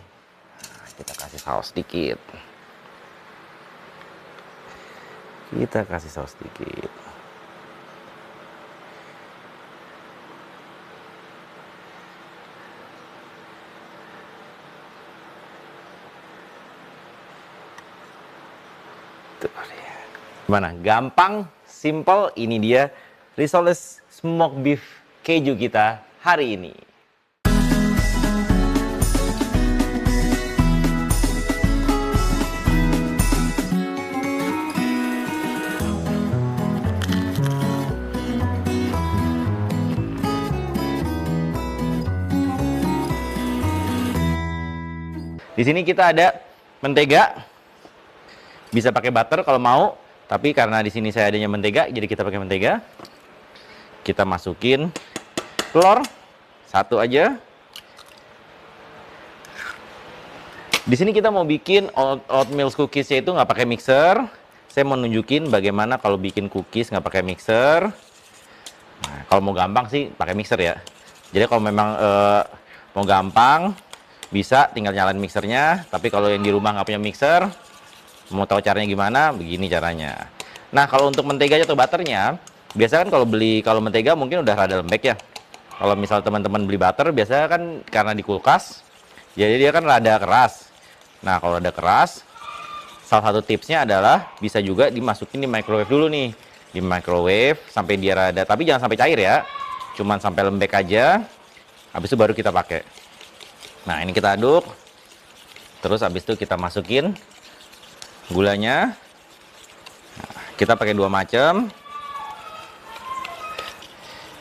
Nah, kita kasih saus dikit. Kita kasih saus dikit. Gimana? Gampang, simple. Ini dia risoles smoke beef keju kita hari ini. Di sini kita ada mentega. Bisa pakai butter kalau mau. Tapi karena di sini saya adanya mentega, jadi kita pakai mentega. Kita masukin telur satu aja. Di sini kita mau bikin oatmeal cookiesnya itu nggak pakai mixer. Saya mau nunjukin bagaimana kalau bikin cookies nggak pakai mixer. Nah, kalau mau gampang sih pakai mixer ya. Jadi kalau memang mau gampang, bisa tinggal nyalain mixernya. Tapi kalau yang di rumah nggak punya mixer, mau tahu caranya gimana? Begini caranya. Nah, kalau untuk menteganya atau butternya, Biasa kan kalau mentega mungkin udah rada lembek ya. Kalau misal teman-teman beli butter biasanya kan karena di kulkas, jadi dia kan rada keras. Nah, kalau rada keras, salah satu tipsnya adalah bisa juga dimasukin di microwave dulu nih. Di microwave sampai dia rada, tapi jangan sampai cair ya. Cuman sampai lembek aja. Habis itu baru kita pakai. Nah, ini kita aduk. Terus habis itu kita masukin gulanya. Nah, kita pakai 2 macam.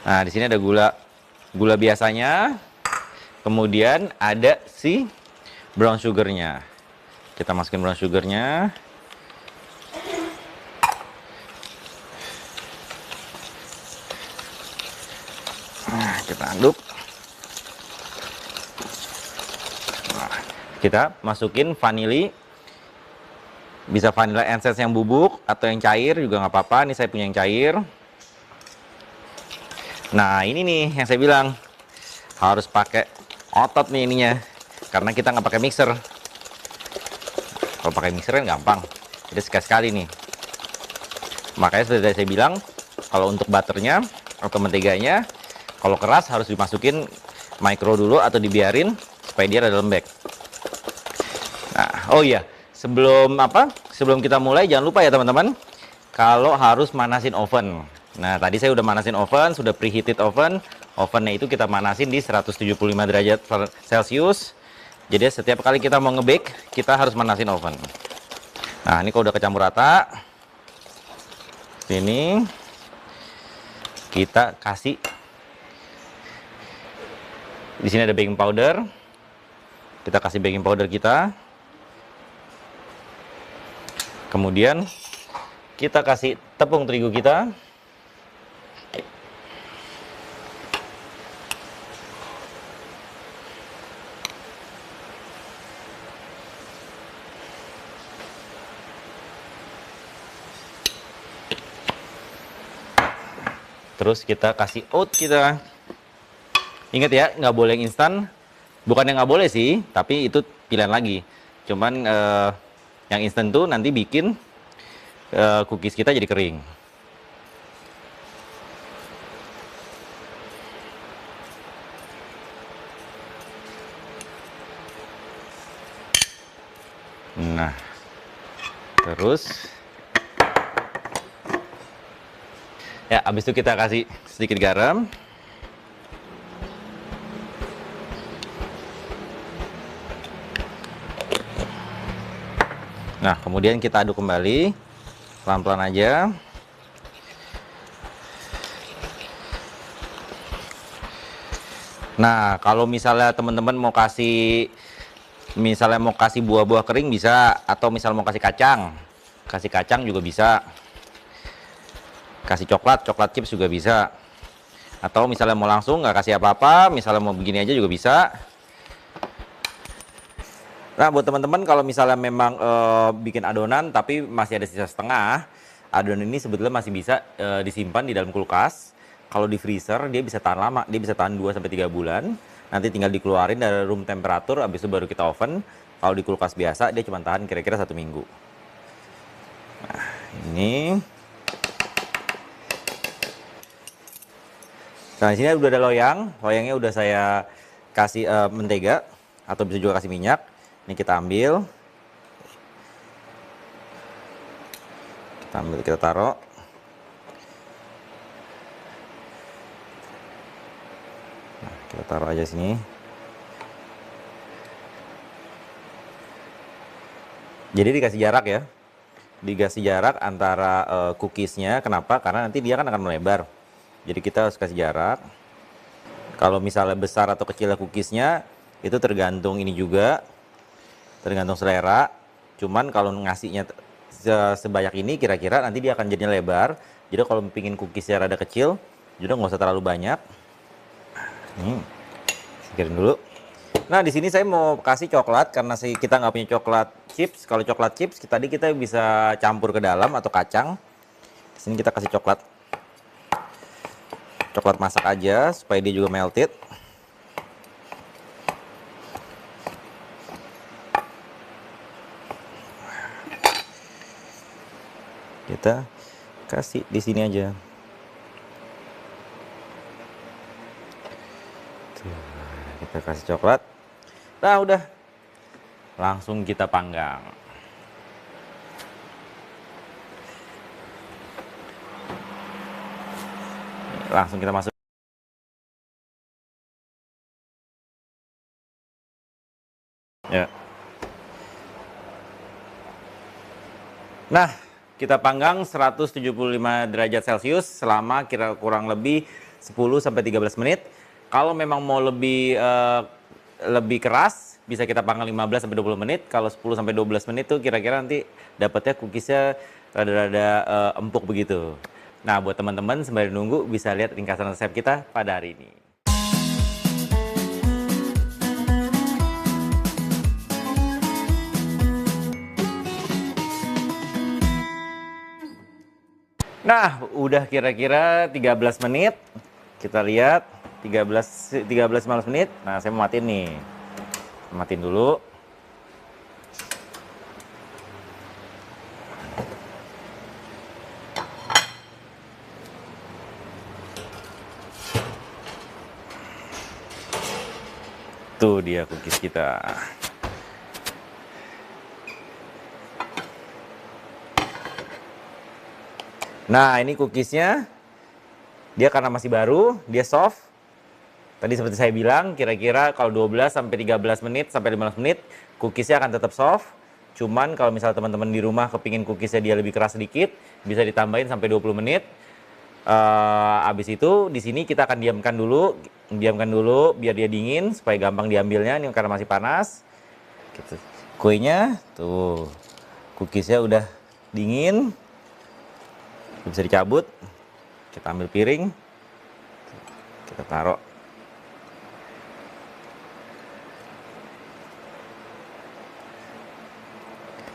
Nah, di sini ada gula biasanya. Kemudian ada si brown sugarnya. Kita masukin brown sugarnya. Nah, kita aduk. Nah, kita masukin vanili. Bisa vanilla essence yang bubuk atau yang cair juga nggak apa-apa. Ini saya punya yang cair. Nah, ini nih yang saya bilang harus pakai otot nih ininya, karena kita nggak pakai mixer. Kalau pakai mixer kan gampang, jadi sekali-sekali nih. Makanya seperti saya bilang, kalau untuk butternya atau menteganya, kalau keras harus dimasukin micro dulu atau dibiarin supaya dia rada lembek. Nah, oh iya, sebelum kita mulai jangan lupa ya teman-teman, kalau harus manasin oven. Nah, tadi saya udah manasin oven, sudah preheated oven. Ovennya itu kita manasin di 175 derajat Celcius. Jadi setiap kali kita mau nge-bake, kita harus manasin oven. Nah, ini kalau udah kecampur rata, sini kita kasih. Di sini ada baking powder. Kita kasih baking powder kita. Kemudian kita kasih tepung terigu kita. Terus kita kasih oat kita. Ingat ya, nggak boleh yang instan. Bukan yang nggak boleh sih, tapi itu pilihan lagi. Cuman yang instan tuh nanti bikin cookies kita jadi kering. Nah, terus ya, habis itu kita kasih sedikit garam. Nah, kemudian kita aduk kembali, pelan-pelan aja. Nah, kalau misalnya teman-teman mau kasih buah-buah kering bisa, atau misalnya mau kasih kacang juga bisa. Kasih coklat chips juga bisa. Atau misalnya mau langsung nggak kasih apa-apa, misalnya mau begini aja juga bisa. Nah, buat teman-teman kalau misalnya memang bikin adonan tapi masih ada sisa setengah, adonan ini sebetulnya masih bisa disimpan di dalam kulkas. Kalau di freezer dia bisa tahan lama, dia bisa tahan 2-3 bulan. Nanti tinggal dikeluarin dari room temperatur, habis itu baru kita oven. Kalau di kulkas biasa dia cuma tahan kira-kira 1 minggu. Nah, ini. Nah, di sini udah ada loyangnya udah saya kasih mentega atau bisa juga kasih minyak. Ini kita ambil, kita taruh. Nah, kita taruh aja sini. Jadi dikasih jarak ya, dikasih jarak antara cookiesnya. Kenapa? Karena nanti dia kan akan melebar. Jadi kita harus kasih jarak. Kalau misalnya besar atau kecil cookiesnya itu tergantung ini juga, tergantung selera. Cuman kalau ngasihnya sebanyak ini kira-kira nanti dia akan jadinya lebar. Jadi kalau pingin cookiesnya rada kecil, jadi nggak usah terlalu banyak. Singkirin dulu. Nah, di sini saya mau kasih coklat karena kita nggak punya coklat chips. Kalau coklat chips tadi kita bisa campur ke dalam atau kacang. Di sini kita kasih coklat masak aja supaya dia juga melted. Kita kasih di sini aja. kita kasih coklat. Nah, udah. Langsung kita panggang. Langsung kita masuk. Ya. Nah, kita panggang 175 derajat Celcius selama kira kurang lebih 10 sampai 13 menit. Kalau memang mau lebih keras, bisa kita panggang 15 sampai 20 menit. Kalau 10 sampai 12 menit tuh kira-kira nanti dapatnya cookiesnya rada-rada empuk begitu. Nah, buat teman-teman sembari nunggu bisa lihat ringkasan resep kita pada hari ini. Nah, udah kira-kira 13 menit. Kita lihat 13-15 menit. Nah, saya mau matiin nih. Matiin dulu. Tuh dia cookies kita. Nah, ini cookiesnya. Dia karena masih baru, dia soft. Tadi seperti saya bilang, kira-kira kalau 12 sampai 13 menit sampai 15 menit, cookiesnya akan tetap soft. Cuman kalau misalnya teman-teman di rumah kepingin cookiesnya dia lebih keras sedikit, bisa ditambahin sampai 20 menit. Habis itu di sini kita akan diamkan dulu biar dia dingin supaya gampang diambilnya. Ini karena masih panas. Gitu. Kuenya tuh, cookiesnya udah dingin. Bisa dicabut, kita ambil piring, kita taruh.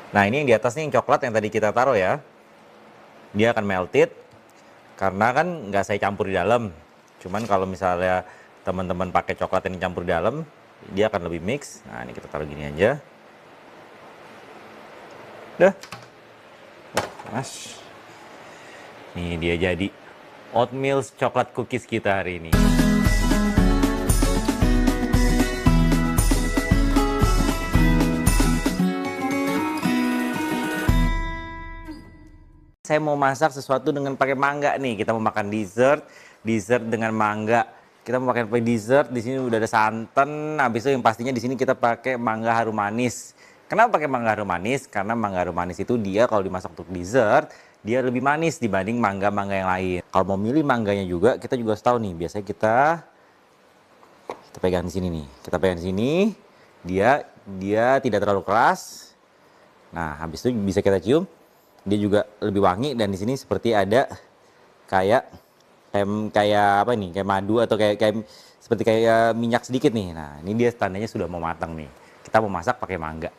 Nah, ini yang di atas nih yang coklat yang tadi kita taruh ya, dia akan melted karena kan nggak saya campur di dalam. Cuman kalau misalnya teman-teman pakai coklat yang dicampur di dalam, dia akan lebih mix. Nah, ini kita taruh gini aja. Udah, panas. Nih dia jadi oatmeal coklat cookies kita hari ini. Saya mau masak sesuatu dengan pakai mangga nih. Kita mau makan dessert dengan mangga. Kita mau pakai dessert, di sini udah ada santan. Habis itu yang pastinya di sini kita pakai mangga harum manis. Kenapa pakai mangga harum manis? Karena mangga harum manis itu dia kalau dimasak untuk dessert, dia lebih manis dibanding mangga-mangga yang lain. Kalau mau milih mangganya juga, kita juga harus tahu nih. Biasanya kita pegang di sini nih. Kita pegang di sini, dia tidak terlalu keras. Nah, habis itu bisa kita cium. Dia juga lebih wangi dan di sini seperti ada kayak apa nih? Kayak madu atau seperti kayak minyak sedikit nih. Nah, ini dia tandanya sudah mau matang nih. Kita mau masak pakai mangga.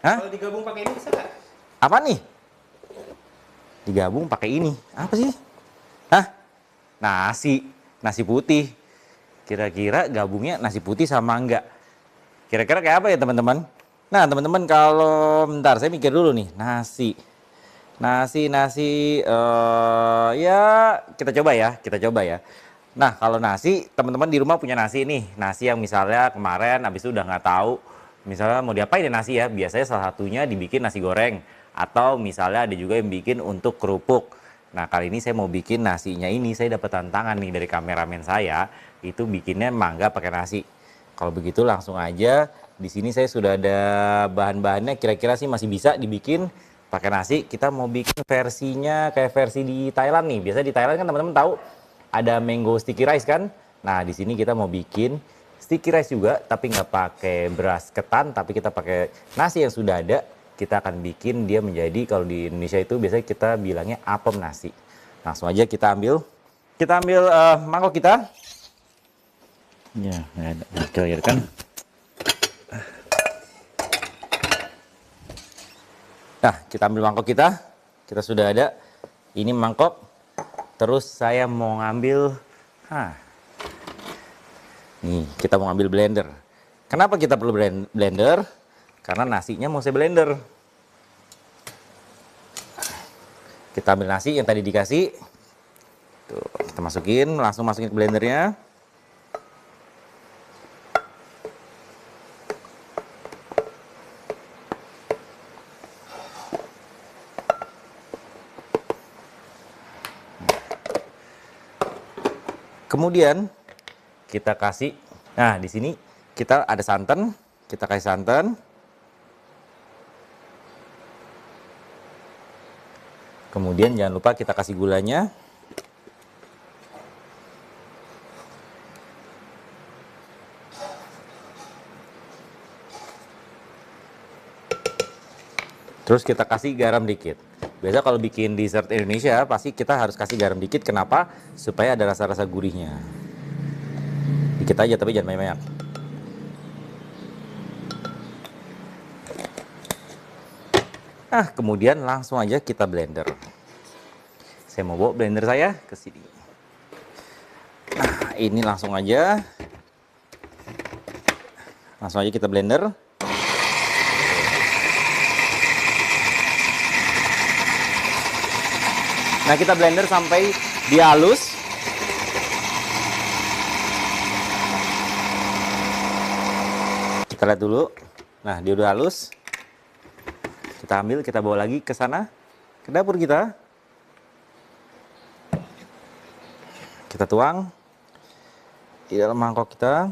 Hah? Kalau digabung pakai ini bisa nggak? Apa nih? Digabung pakai ini. Apa sih? Hah? Nasi putih. Kira-kira gabungnya nasi putih sama mangga. Kira-kira kayak apa ya teman-teman? Nah teman-teman kalau bentar saya mikir dulu nih. Nasi. Ya kita coba ya. Nah kalau nasi, teman-teman di rumah punya nasi nih. Nasi yang misalnya kemarin habis itu udah nggak tahu. Misalnya mau diapain ya nasi ya, biasanya salah satunya dibikin nasi goreng. Atau misalnya ada juga yang bikin untuk kerupuk. Nah kali ini saya mau bikin nasinya ini, saya dapat tantangan nih dari kameramen saya. Itu bikinnya mangga pakai nasi. Kalau begitu langsung aja, di sini saya sudah ada bahan-bahannya, kira-kira sih masih bisa dibikin pakai nasi. Kita mau bikin versinya kayak versi di Thailand nih. Biasanya di Thailand kan teman-teman tahu ada mango sticky rice kan. Nah di sini kita mau bikin sticky rice juga, tapi nggak pakai beras ketan, tapi kita pakai nasi yang sudah ada. Kita akan bikin dia menjadi, kalau di Indonesia itu biasanya kita bilangnya apem nasi. Langsung aja kita ambil mangkok kita. Ya, nggak ada kan. Nah, kita ambil mangkok kita. Kita sudah ada. Ini mangkok. Terus saya mau ngambil, nih, kita mau ngambil blender. Kenapa kita perlu blender? Karena nasinya mau saya blender. Kita ambil nasi yang tadi dikasih. Tuh, kita langsung masukin ke blendernya. Kemudian kita kasih, nah di sini kita ada santan, kita kasih santan. Kemudian jangan lupa kita kasih gulanya. Terus kita kasih garam dikit. Biasa kalau bikin dessert Indonesia pasti kita harus kasih garam dikit. Kenapa? Supaya ada rasa-rasa gurihnya. Dikit aja tapi jangan banyak-banyak. Nah, kemudian langsung aja kita blender. Saya mau bawa blender saya ke sini. Nah, ini langsung aja kita blender. Nah, kita blender sampai dia halus. Kita lihat dulu. Nah, dia udah halus. Kita ambil, kita bawa lagi ke sana, ke dapur kita. Kita tuang di dalam mangkok kita.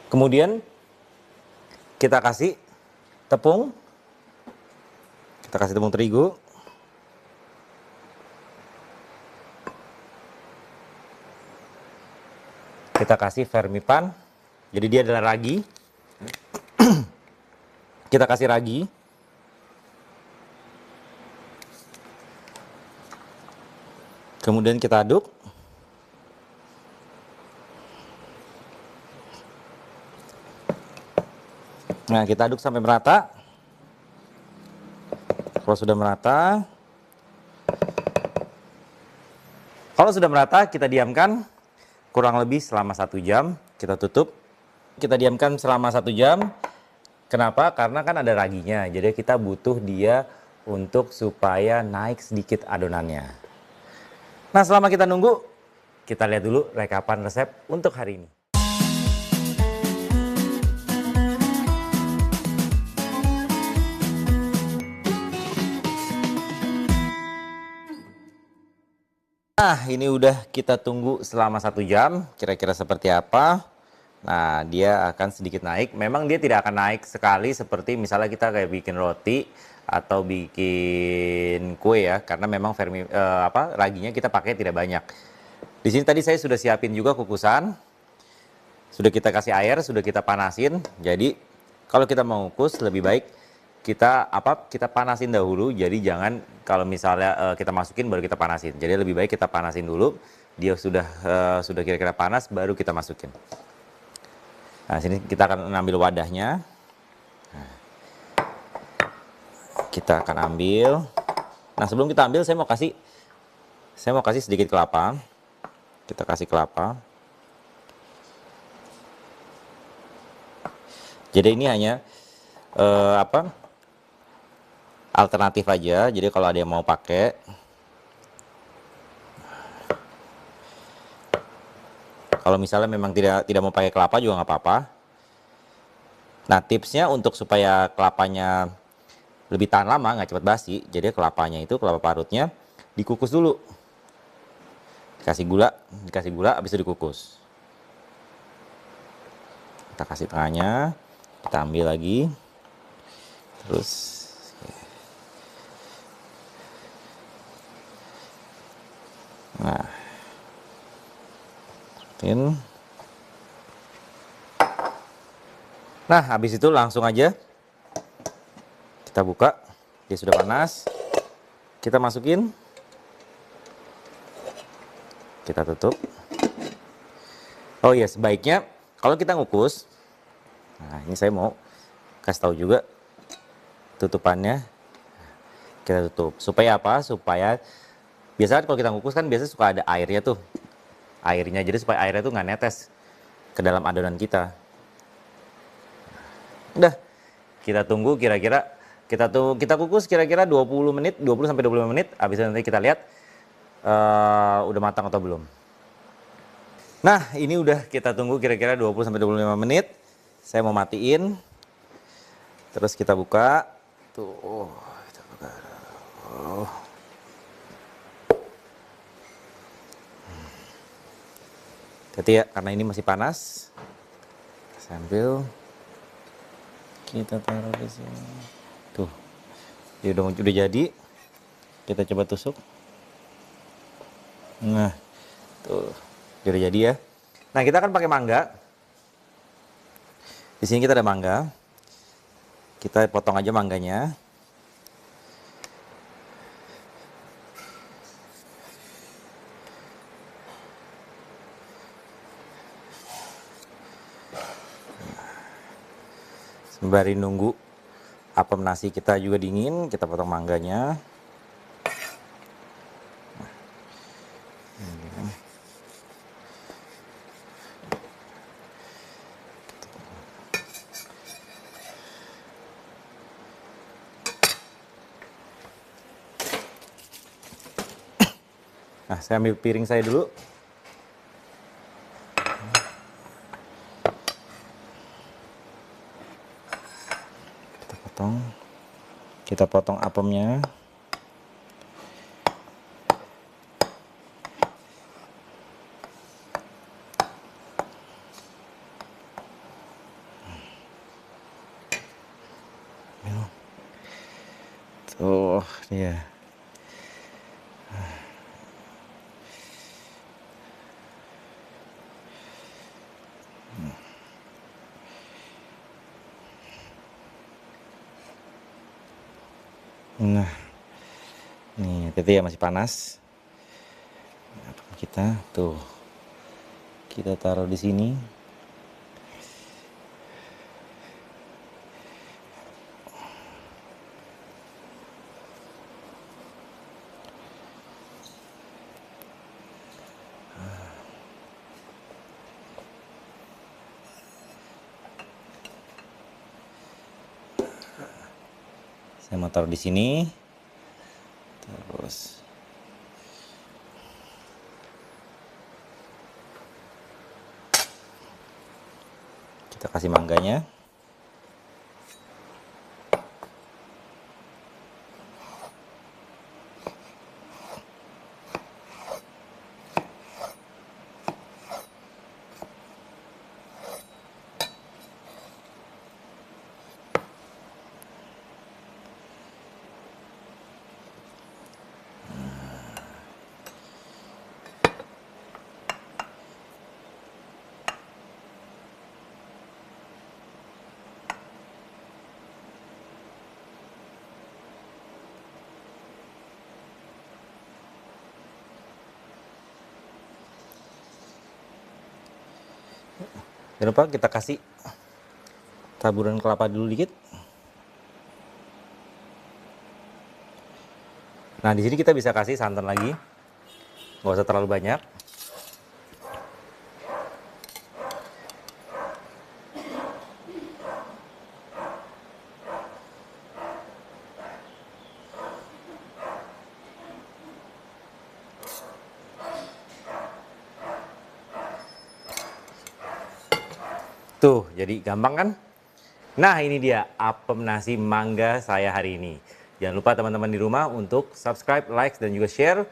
Kemudian kita kasih tepung. Kita kasih tepung terigu. Kita kasih vermipan. Jadi dia adalah ragi. Kita kasih ragi. Kemudian kita aduk. Nah, kita aduk sampai merata. Kalau sudah merata, kita diamkan kurang lebih selama 1 jam. Kita tutup. Kita diamkan selama 1 jam. Kenapa? Karena kan ada raginya. Jadi kita butuh dia untuk supaya naik sedikit adonannya. Nah, selama kita nunggu, kita lihat dulu rekapan resep untuk hari ini. Nah, ini udah kita tunggu selama 1 jam, kira-kira seperti apa. Nah, dia akan sedikit naik. Memang dia tidak akan naik sekali seperti misalnya kita kayak bikin roti atau bikin kue ya, karena memang raginya kita pakai tidak banyak. Di sini tadi saya sudah siapin juga kukusan. Sudah kita kasih air, sudah kita panasin. Jadi, kalau kita mau kukus lebih baik kita panasin dahulu. Jadi jangan kalau misalnya kita masukin baru kita panasin. Jadi lebih baik kita panasin dulu. Dia sudah kira-kira panas baru kita masukin. Nah, sini kita akan ambil wadahnya. Nah, kita akan ambil. Nah, sebelum kita ambil saya mau kasih sedikit kelapa. Kita kasih kelapa. Jadi ini hanya alternatif aja. Jadi kalau ada yang mau pakai, kalau misalnya memang tidak mau pakai kelapa juga nggak apa-apa. Nah, tipsnya untuk supaya kelapanya lebih tahan lama, nggak cepat basi, jadi kelapa parutnya dikukus dulu. Dikasih gula, habis itu dikukus. Kita kasih tengahnya, kita ambil lagi, terus. Nah, habis itu langsung aja kita buka. Dia sudah panas. Kita masukin. Kita tutup. Oh iya, sebaiknya kalau kita ngukus. Nah, ini saya mau kasih tahu juga. tutupannya kita tutup. Supaya apa? Supaya biasanya kalau kita ngukus kan biasanya suka ada airnya tuh. Airnya, jadi supaya airnya tuh nggak netes ke dalam adonan kita. Udah, kita tunggu kira-kira, kita kukus kira-kira 20 menit, 20 sampai 25 menit. Habis itu nanti kita lihat udah matang atau belum. Nah, ini udah kita tunggu kira-kira 20 sampai 25 menit. Saya mau matiin. Terus kita buka. Tuh, kita buka. Oh. Hati ya, karena ini masih panas. Sambil kita taruh di sini. Tuh, dia udah jadi. Kita coba tusuk. Nah, tuh, dia udah jadi ya. Nah, kita akan pakai mangga. Di sini kita ada mangga. Kita potong aja mangganya. Sembari nunggu apem nasi kita juga dingin, kita potong mangganya. Nah, saya ambil piring saya dulu. Kita potong apemnya. Tuh, dia. Nah, nih hati ya, masih panas. Kita tuh, kita taruh di sini. Saya mau taruh di sini. Terus kita kasih mangganya. Jangan lupa kita kasih taburan kelapa dulu dikit. Nah, di sini kita bisa kasih santan lagi, nggak usah terlalu banyak. Tuh, jadi gampang kan? Nah, ini dia apem nasi mangga saya hari ini. Jangan lupa teman-teman di rumah untuk subscribe, like, dan juga share